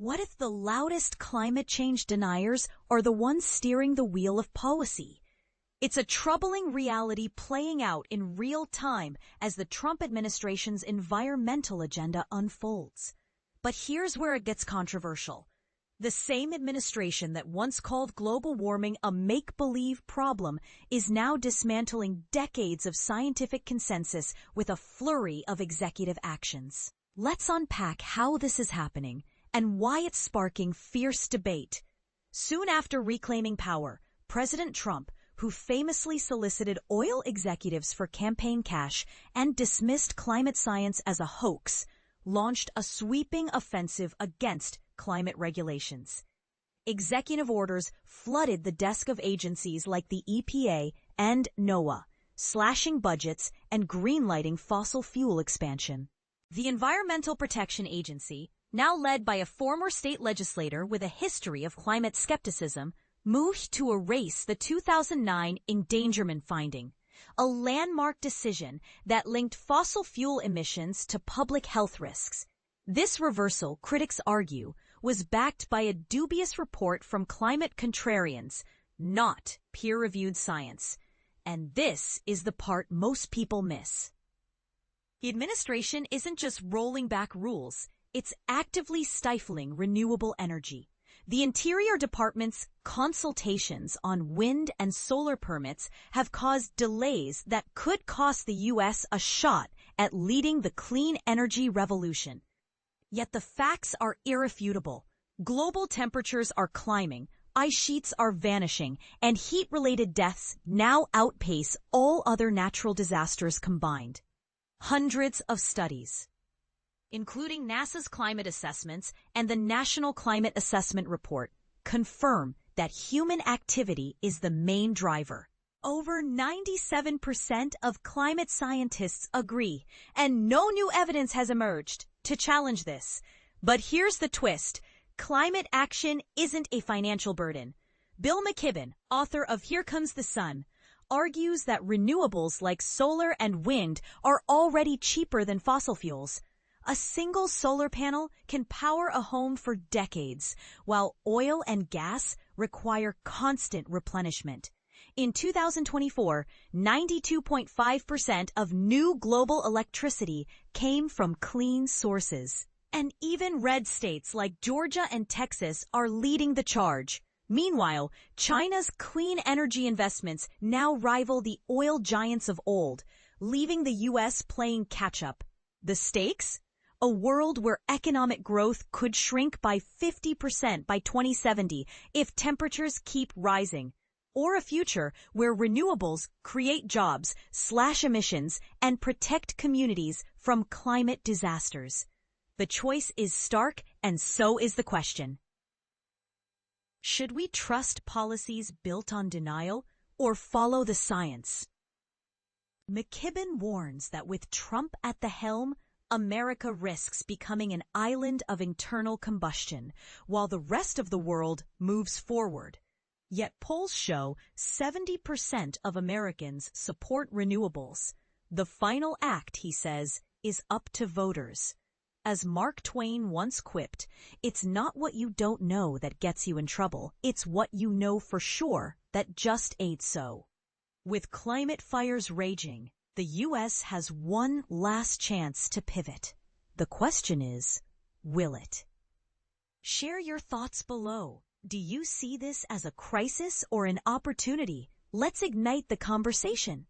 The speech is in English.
What if the loudest climate change deniers are the ones steering the wheel of policy? It's a troubling reality playing out in real time as the Trump administration's environmental agenda unfolds. But here's where it gets controversial. The same administration that once called global warming a make-believe problem is now dismantling decades of scientific consensus with a flurry of executive actions. Let's unpack how this is happening and why it's sparking fierce debate. Soon after reclaiming power, President Trump, who famously solicited oil executives for campaign cash and dismissed climate science as a hoax, launched a sweeping offensive against climate regulations. Executive orders flooded the desk of agencies like the EPA and NOAA, slashing budgets and greenlighting fossil fuel expansion. The Environmental Protection Agency, now led by a former state legislator with a history of climate skepticism, moved to erase the 2009 Endangerment Finding, a landmark decision that linked fossil fuel emissions to public health risks. This reversal, critics argue, was backed by a dubious report from climate contrarians, not peer-reviewed science. And this is the part most people miss. The administration isn't just rolling back rules, it's actively stifling renewable energy. The Interior Department's consultations on wind and solar permits have caused delays that could cost the U.S. a shot at leading the clean energy revolution. Yet the facts are irrefutable. Global temperatures are climbing, ice sheets are vanishing, and heat-related deaths now outpace all other natural disasters combined. Hundreds of studies, including NASA's climate assessments and the National Climate Assessment Report, confirm that human activity is the main driver. Over 97% of climate scientists agree, and no new evidence has emerged to challenge this. But here's the twist. Climate action isn't a financial burden. Bill McKibben, author of Here Comes the Sun, argues that renewables like solar and wind are already cheaper than fossil fuels. A single solar panel can power a home for decades, while oil and gas require constant replenishment. In 2024, 92.5% of new global electricity came from clean sources. And even red states like Georgia and Texas are leading the charge. Meanwhile, China's clean energy investments now rival the oil giants of old, leaving the U.S. playing catch-up. The stakes? A world where economic growth could shrink by 50% by 2070 if temperatures keep rising. Or a future where renewables create jobs, slash emissions, and protect communities from climate disasters. The choice is stark, and so is the question. Should we trust policies built on denial or follow the science? McKibben warns that with Trump at the helm, America risks becoming an island of internal combustion, while the rest of the world moves forward. Yet polls show 70% of Americans support renewables. The final act, he says, is up to voters. As Mark Twain once quipped, it's not what you don't know that gets you in trouble, it's what you know for sure that just ain't so. With climate fires raging, the U.S. has one last chance to pivot. The question is, will it? Share your thoughts below. Do you see this as a crisis or an opportunity? Let's ignite the conversation.